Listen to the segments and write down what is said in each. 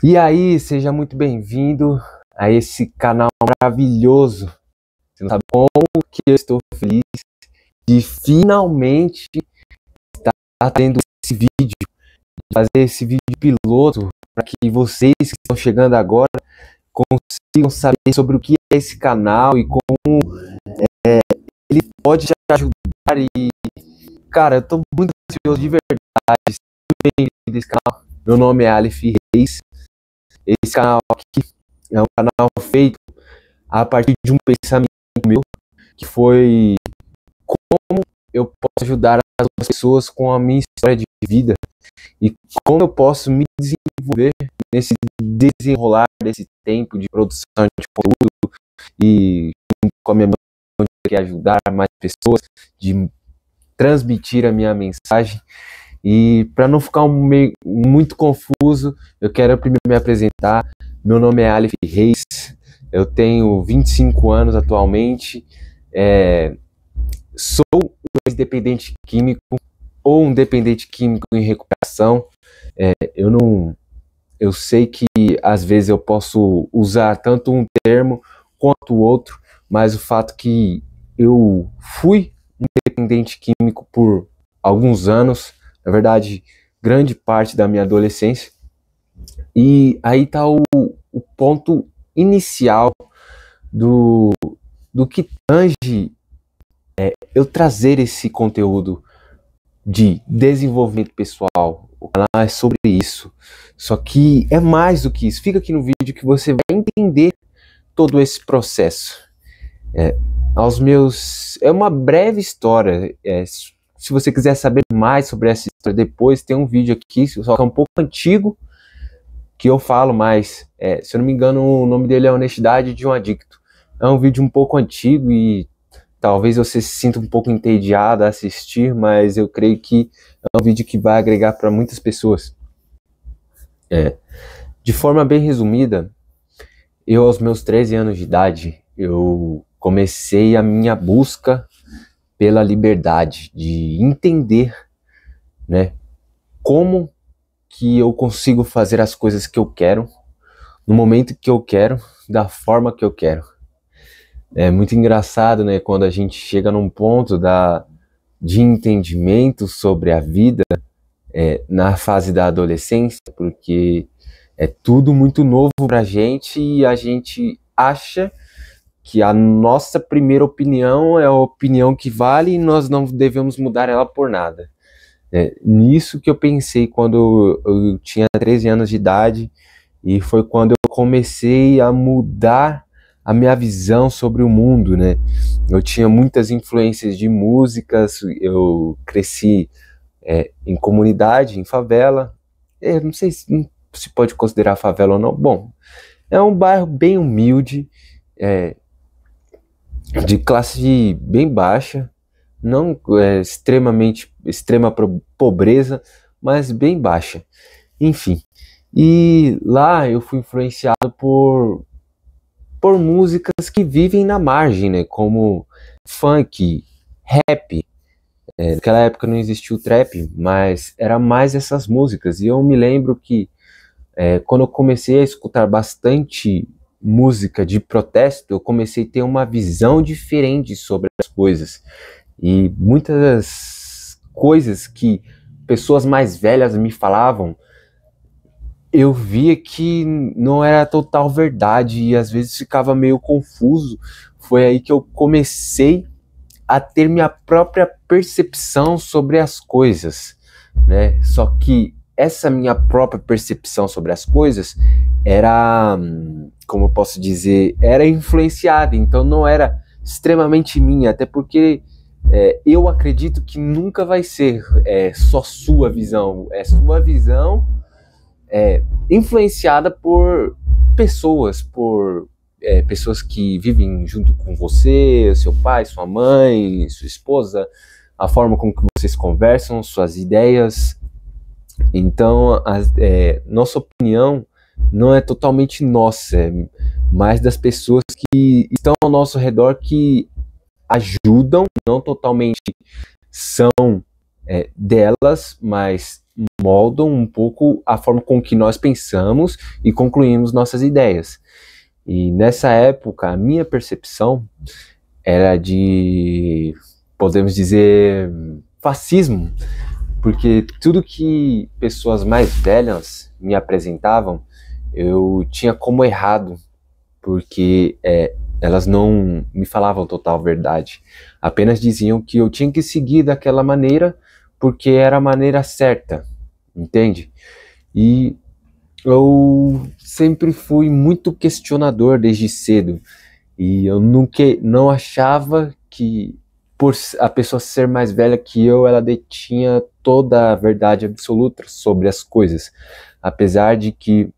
E aí, seja muito bem-vindo a esse canal maravilhoso. Você não sabe como que eu estou feliz de finalmente estar tendo esse vídeo, de fazer esse vídeo piloto, para que vocês que estão chegando agora consigam saber sobre o que é esse canal e como ele pode te ajudar. E, cara, eu estou muito ansioso de verdade. Seja bem-vindo a esse canal. Meu nome é Aleph Reis. Esse canal aqui é um canal feito a partir de um pensamento meu, que foi como eu posso ajudar as outras pessoas com a minha história de vida e como eu posso me desenvolver nesse desenrolar desse tempo de produção de conteúdo e com a minha missão de ajudar mais pessoas, de transmitir a minha mensagem. E para não ficar muito confuso, eu quero primeiro me apresentar. Meu nome é Aleph Reis, eu tenho 25 anos atualmente, sou um ex-dependente químico ou um dependente químico em recuperação. Eu sei que às vezes eu posso usar tanto um termo quanto o outro, mas o fato que eu fui um dependente químico por alguns anos, na verdade, grande parte da minha adolescência. E aí está o ponto inicial do que tange eu trazer esse conteúdo de desenvolvimento pessoal. O canal é sobre isso. Só que é mais do que isso. Fica aqui no vídeo que você vai entender todo esse processo. É uma breve história. Se você quiser saber mais sobre essa história depois, tem um vídeo aqui, só que é um pouco antigo, que eu falo mais. Se eu não me engano, o nome dele é Honestidade de um Adicto. É um vídeo um pouco antigo e talvez você se sinta um pouco entediado a assistir, mas eu creio que é um vídeo que vai agregar para muitas pessoas. De forma bem resumida, eu aos meus 13 anos de idade, eu comecei a minha busca pela liberdade, de entender, né, como que eu consigo fazer as coisas que eu quero, no momento que eu quero, da forma que eu quero. É muito engraçado, né, quando a gente chega num ponto de entendimento sobre a vida na fase da adolescência, porque é tudo muito novo pra gente e a gente acha que a nossa primeira opinião é a opinião que vale e nós não devemos mudar ela por nada. Nisso que eu pensei quando eu tinha 13 anos de idade, e foi quando eu comecei a mudar a minha visão sobre o mundo, né? Eu tinha muitas influências de músicas, eu cresci em comunidade, em favela. Não sei se pode considerar favela ou não. Bom, é um bairro bem humilde, de classe bem baixa, não extrema pobreza, mas bem baixa. Enfim, e lá eu fui influenciado por músicas que vivem na margem, né? Como funk, rap. Naquela época não existia o trap, mas era mais essas músicas. E eu me lembro que quando eu comecei a escutar bastante música de protesto, eu comecei a ter uma visão diferente sobre as coisas. E muitas das coisas que pessoas mais velhas me falavam, eu via que não era total verdade e às vezes ficava meio confuso. Foi aí que eu comecei a ter minha própria percepção sobre as coisas, né? Só que essa minha própria percepção sobre as coisas era, como eu posso dizer, era influenciada, então não era extremamente minha, até porque eu acredito que nunca vai ser só sua visão, é sua visão influenciada por pessoas, pessoas que vivem junto com você, seu pai, sua mãe, sua esposa, a forma como que vocês conversam, suas ideias. Então, nossa opinião não é totalmente nossa, é mais das pessoas que estão ao nosso redor, que ajudam, não totalmente são delas, mas moldam um pouco a forma com que nós pensamos e concluímos nossas ideias. E nessa época, a minha percepção era de, podemos dizer, fascismo, porque tudo que pessoas mais velhas me apresentavam, eu tinha como errado, porque elas não me falavam total verdade, apenas diziam que eu tinha que seguir daquela maneira, porque era a maneira certa, entende? E eu sempre fui muito questionador desde cedo, e eu nunca, não achava que, por a pessoa ser mais velha que eu, ela detinha toda a verdade absoluta sobre as coisas. Apesar de que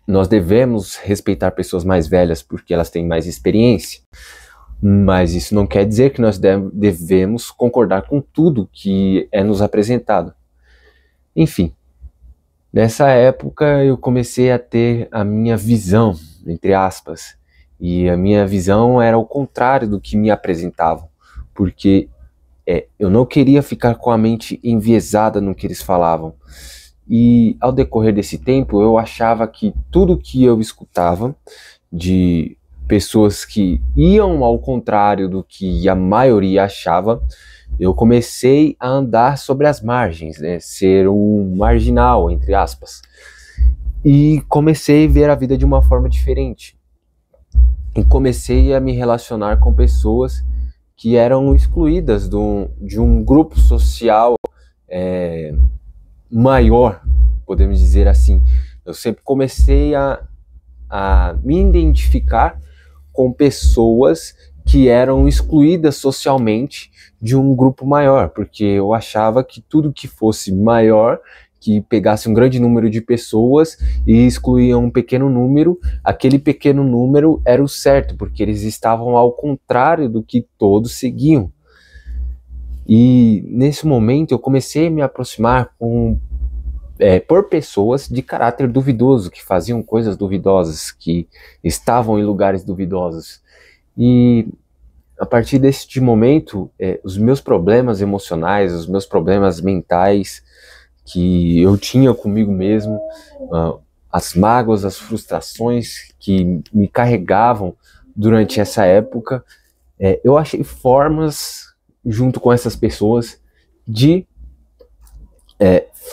nós devemos respeitar pessoas mais velhas porque elas têm mais experiência, mas isso não quer dizer que nós devemos concordar com tudo que é nos apresentado. Enfim, nessa época eu comecei a ter a minha visão, entre aspas, e a minha visão era o contrário do que me apresentavam, porque eu não queria ficar com a mente enviesada no que eles falavam. E ao decorrer desse tempo, eu achava que tudo que eu escutava de pessoas que iam ao contrário do que a maioria achava, eu comecei a andar sobre as margens, né? Ser um marginal, entre aspas. E comecei a ver a vida de uma forma diferente. E comecei a me relacionar com pessoas que eram excluídas de um grupo social maior, podemos dizer assim. Eu sempre comecei a me identificar com pessoas que eram excluídas socialmente de um grupo maior, porque eu achava que tudo que fosse maior, que pegasse um grande número de pessoas e excluía um pequeno número, aquele pequeno número era o certo, porque eles estavam ao contrário do que todos seguiam. E nesse momento eu comecei a me aproximar por pessoas de caráter duvidoso, que faziam coisas duvidosas, que estavam em lugares duvidosos. E a partir deste momento, os meus problemas emocionais, os meus problemas mentais que eu tinha comigo mesmo, as mágoas, as frustrações que me carregavam durante essa época, eu achei formas, junto com essas pessoas, de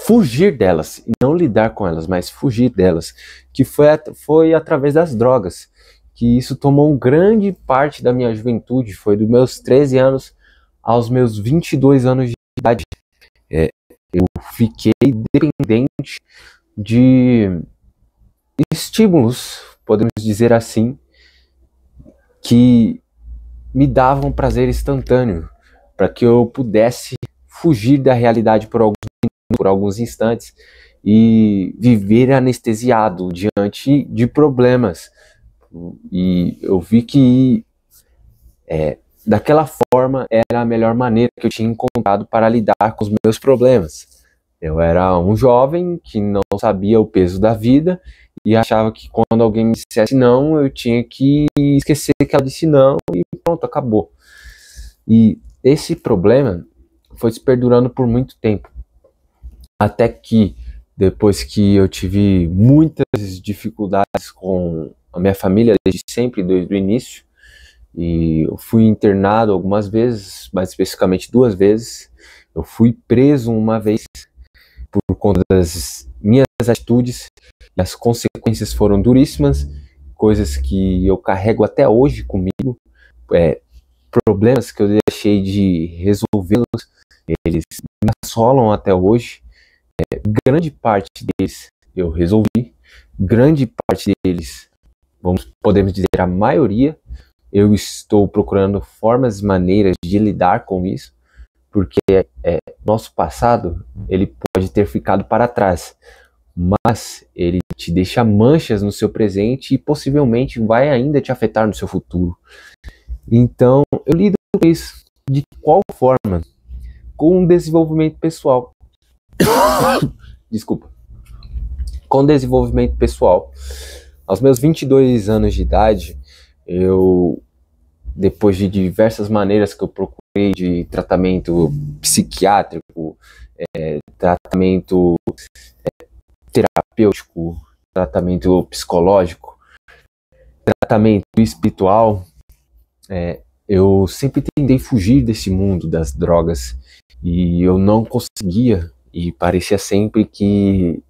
fugir delas, e não lidar com elas, mas fugir delas, que foi através das drogas, que isso tomou grande parte da minha juventude, foi dos meus 13 anos aos meus 22 anos de idade. Eu fiquei dependente de estímulos, podemos dizer assim, que me davam prazer instantâneo, para que eu pudesse fugir da realidade por alguns instantes e viver anestesiado diante de problemas. E eu vi que daquela forma era a melhor maneira que eu tinha encontrado para lidar com os meus problemas. Eu era um jovem que não sabia o peso da vida e achava que quando alguém me dissesse não, eu tinha que esquecer que ela disse não e pronto, acabou. E esse problema foi se perdurando por muito tempo. Até que, depois que eu tive muitas dificuldades com a minha família desde sempre, desde o início, e eu fui internado algumas vezes, mais especificamente 2 vezes. Eu fui preso uma vez por conta das minhas atitudes, e as consequências foram duríssimas, coisas que eu carrego até hoje comigo, problemas que eu deixei de resolvê-los, eles me assolam até hoje. Grande parte deles eu resolvi, grande parte deles, podemos dizer a maioria, eu estou procurando formas e maneiras de lidar com isso, porque nosso passado ele pode ter ficado para trás, mas ele te deixa manchas no seu presente e possivelmente vai ainda te afetar no seu futuro. Então eu lido com isso de qual forma? Com o desenvolvimento pessoal. Desculpa. Com desenvolvimento pessoal. Aos meus 22 anos de idade, eu, depois de diversas maneiras que eu procurei de tratamento psiquiátrico, tratamento terapêutico, tratamento psicológico, tratamento espiritual, eu sempre tentei fugir desse mundo das drogas e eu não conseguia, e parecia sempre que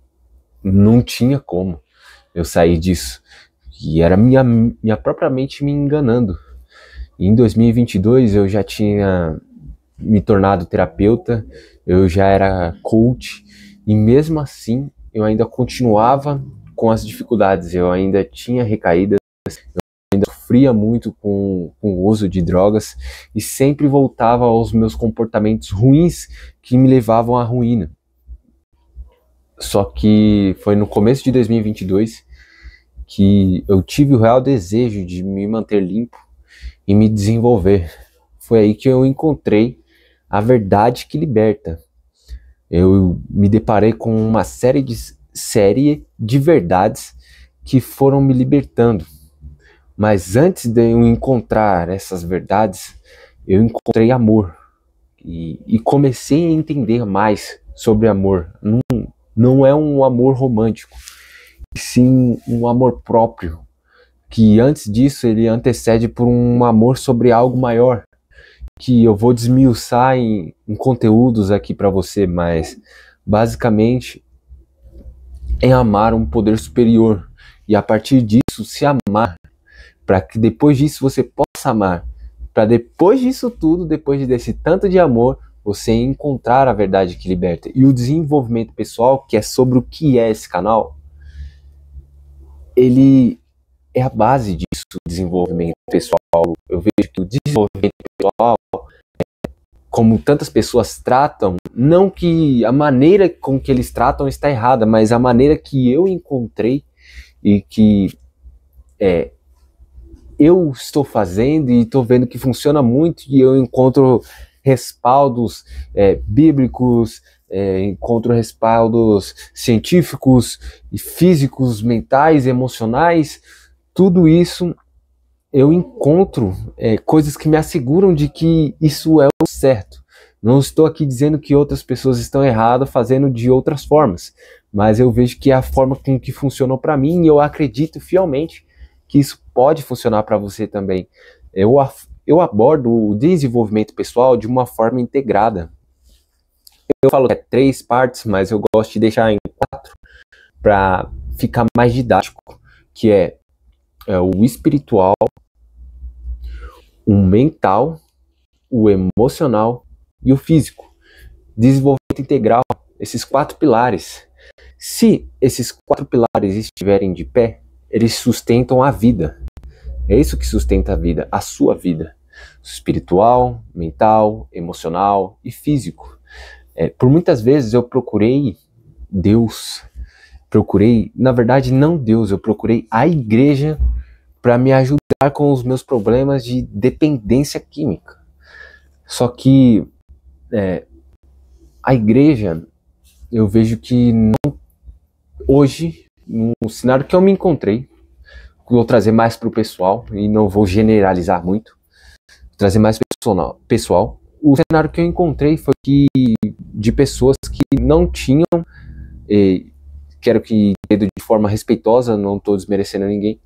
não tinha como eu sair disso, e era minha própria mente me enganando. E em 2022 eu já tinha me tornado terapeuta, eu já era coach, e mesmo assim eu ainda continuava com as dificuldades, eu ainda tinha recaídas, eu ainda sofria muito com o uso de drogas e sempre voltava aos meus comportamentos ruins que me levavam à ruína. Só que foi no começo de 2022 que eu tive o real desejo de me manter limpo e me desenvolver. Foi aí que eu encontrei a verdade que liberta. Eu me deparei com uma série de verdades que foram me libertando. Mas antes de eu encontrar essas verdades, eu encontrei amor. E comecei a entender mais sobre amor. Não é um amor romântico, e sim um amor próprio, que antes disso ele antecede por um amor sobre algo maior, que eu vou desmiuçar em conteúdos aqui para você, mas basicamente é amar um poder superior e a partir disso se amar, para que depois disso você possa amar, para depois disso tudo, depois desse tanto de amor, você encontrar a verdade que liberta. E o desenvolvimento pessoal, que é sobre o que é esse canal, ele é a base disso, o desenvolvimento pessoal. Eu vejo que o desenvolvimento pessoal, como tantas pessoas tratam, não que a maneira com que eles tratam está errada, mas a maneira que eu encontrei e que eu estou fazendo e estou vendo que funciona muito, e eu encontro respaldos bíblicos, encontro respaldos científicos e físicos, mentais, emocionais, tudo isso eu encontro coisas que me asseguram de que isso é o certo. Não estou aqui dizendo que outras pessoas estão erradas fazendo de outras formas, mas eu vejo que é a forma com que funcionou para mim e eu acredito fielmente que isso pode funcionar para você também. Eu abordo o desenvolvimento pessoal de uma forma integrada. Eu falo que é 3 partes, mas eu gosto de deixar em 4 para ficar mais didático, que é o espiritual, o mental, o emocional e o físico. Desenvolvimento integral, esses 4 pilares. Se esses 4 pilares estiverem de pé, eles sustentam a vida. É isso que sustenta a vida, a sua vida. Espiritual, mental, emocional e físico. Por muitas vezes eu procurei Deus, na verdade não Deus, eu procurei a igreja para me ajudar com os meus problemas de dependência química. Só que a igreja, eu vejo que não, hoje, no cenário que eu me encontrei, vou trazer mais para o pessoal e não vou generalizar muito, vou trazer mais pessoal. O cenário que eu encontrei foi de pessoas que não tinham, quero que entenda de forma respeitosa, não estou desmerecendo ninguém,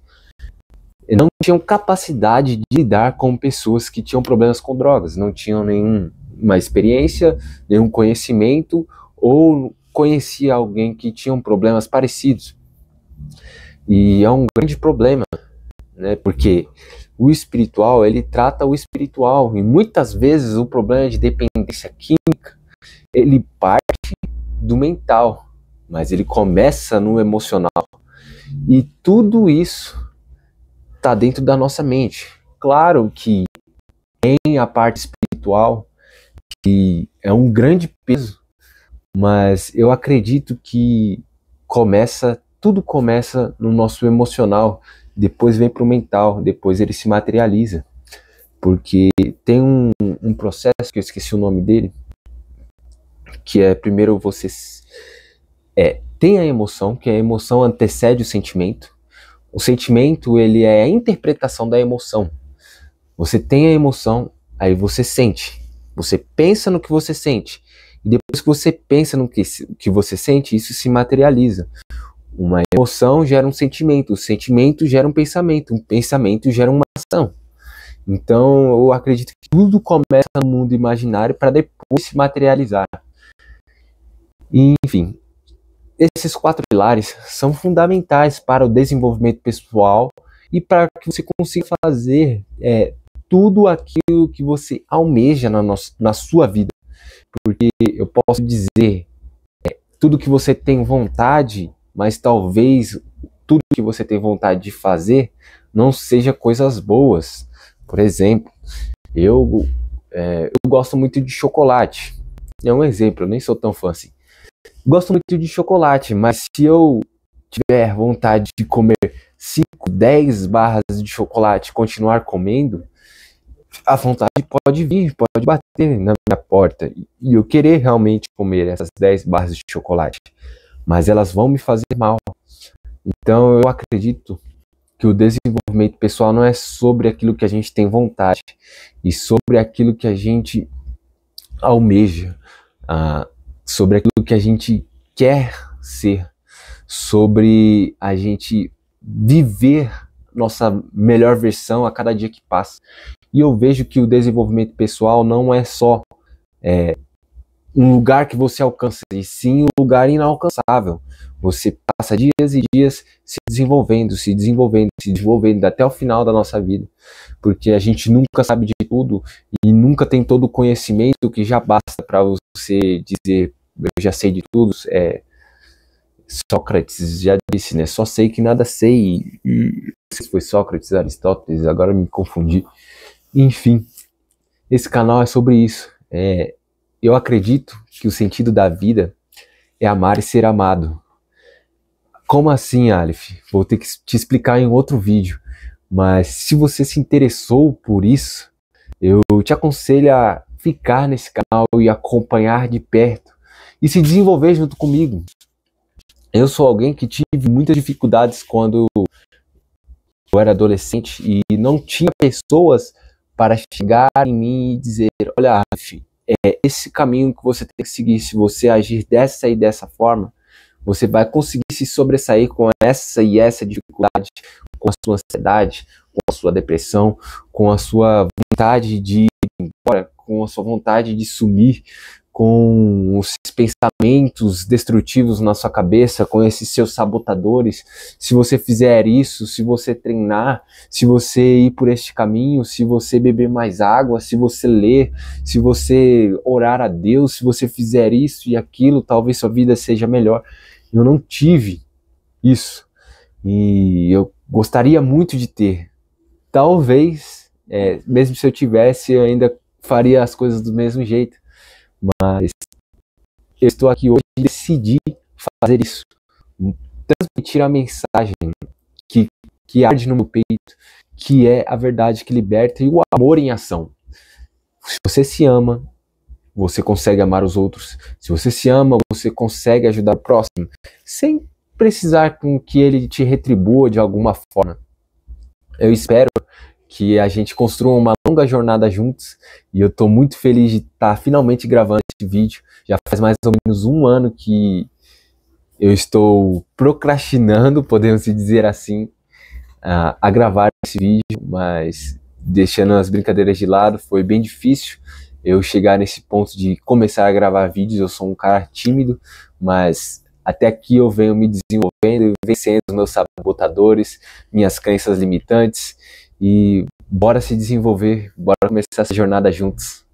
não tinham capacidade de lidar com pessoas que tinham problemas com drogas, não tinham nenhuma experiência, nenhum conhecimento, ou conhecia alguém que tinha problemas parecidos. E é um grande problema, né? Porque o espiritual, ele trata o espiritual, e muitas vezes o problema de dependência química, ele parte do mental, mas ele começa no emocional. E tudo isso está dentro da nossa mente. Claro que tem a parte espiritual, que é um grande peso, mas eu acredito que tudo começa no nosso emocional, depois vem para o mental, depois ele se materializa. Porque tem um processo, que eu esqueci o nome dele, que é primeiro você tem a emoção, que a emoção antecede o sentimento. O sentimento, ele é a interpretação da emoção. Você tem a emoção, aí você sente. Você pensa no que você sente. E depois que você pensa no que você sente, isso se materializa. Uma emoção gera um sentimento, o sentimento gera um pensamento gera uma ação. Então, eu acredito que tudo começa no mundo imaginário para depois se materializar. E, enfim, esses 4 pilares são fundamentais para o desenvolvimento pessoal e para que você consiga fazer tudo aquilo que você almeja na sua vida. Porque eu posso dizer tudo que você tem vontade, mas talvez tudo que você tem vontade de fazer não seja coisas boas. Por exemplo, eu gosto muito de chocolate. É um exemplo, eu nem sou tão fã assim. Gosto muito de chocolate, mas se eu tiver vontade de comer 5, 10 barras de chocolate e continuar comendo, a vontade pode vir, pode bater na minha porta e eu querer realmente comer essas 10 barras de chocolate, mas elas vão me fazer mal. Então eu acredito que o desenvolvimento pessoal não é sobre aquilo que a gente tem vontade, e sobre aquilo que a gente almeja, sobre aquilo que a gente quer ser, sobre a gente viver nossa melhor versão a cada dia que passa. E eu vejo que o desenvolvimento pessoal não é só um lugar que você alcança, e sim um lugar inalcançável. Você passa dias e dias se desenvolvendo até o final da nossa vida, porque a gente nunca sabe de tudo e nunca tem todo o conhecimento que já basta para você dizer eu já sei de tudo. Sócrates já disse, né? Só sei que nada sei. E foi Sócrates, Aristóteles, agora me confundi. Enfim, esse canal é sobre isso. Eu acredito que o sentido da vida é amar e ser amado. Como assim, Aleph? Vou ter que te explicar em outro vídeo. Mas se você se interessou por isso, eu te aconselho a ficar nesse canal e acompanhar de perto e se desenvolver junto comigo. Eu sou alguém que tive muitas dificuldades quando eu era adolescente e não tinha pessoas para chegar em mim e dizer, olha, Aleph, é esse caminho que você tem que seguir. Se você agir dessa e dessa forma, você vai conseguir se sobressair com essa e essa dificuldade, com a sua ansiedade, com a sua depressão, com a sua vontade de ir embora, com a sua vontade de sumir, com os pensamentos destrutivos na sua cabeça, com esses seus sabotadores. Se você fizer isso, se você treinar, se você ir por este caminho, se você beber mais água, se você ler, se você orar a Deus, se você fizer isso e aquilo, talvez sua vida seja melhor. Eu não tive isso e eu gostaria muito de ter. Talvez, mesmo se eu tivesse, eu ainda faria as coisas do mesmo jeito. Mas eu estou aqui hoje e decidi fazer isso. Transmitir a mensagem que arde no meu peito, que é a verdade que liberta e o amor em ação. Se você se ama, você consegue amar os outros. Se você se ama, você consegue ajudar o próximo, sem precisar com que ele te retribua de alguma forma. Eu espero que a gente construa uma longa jornada juntos, e eu estou muito feliz de estar finalmente gravando esse vídeo. Já faz mais ou menos 1 ano que eu estou procrastinando, podemos dizer assim, a gravar esse vídeo, mas deixando as brincadeiras de lado, foi bem difícil eu chegar nesse ponto de começar a gravar vídeos. Eu sou um cara tímido, mas até aqui eu venho me desenvolvendo e vencendo os meus sabotadores, minhas crenças limitantes, e bora se desenvolver, bora começar essa jornada juntos.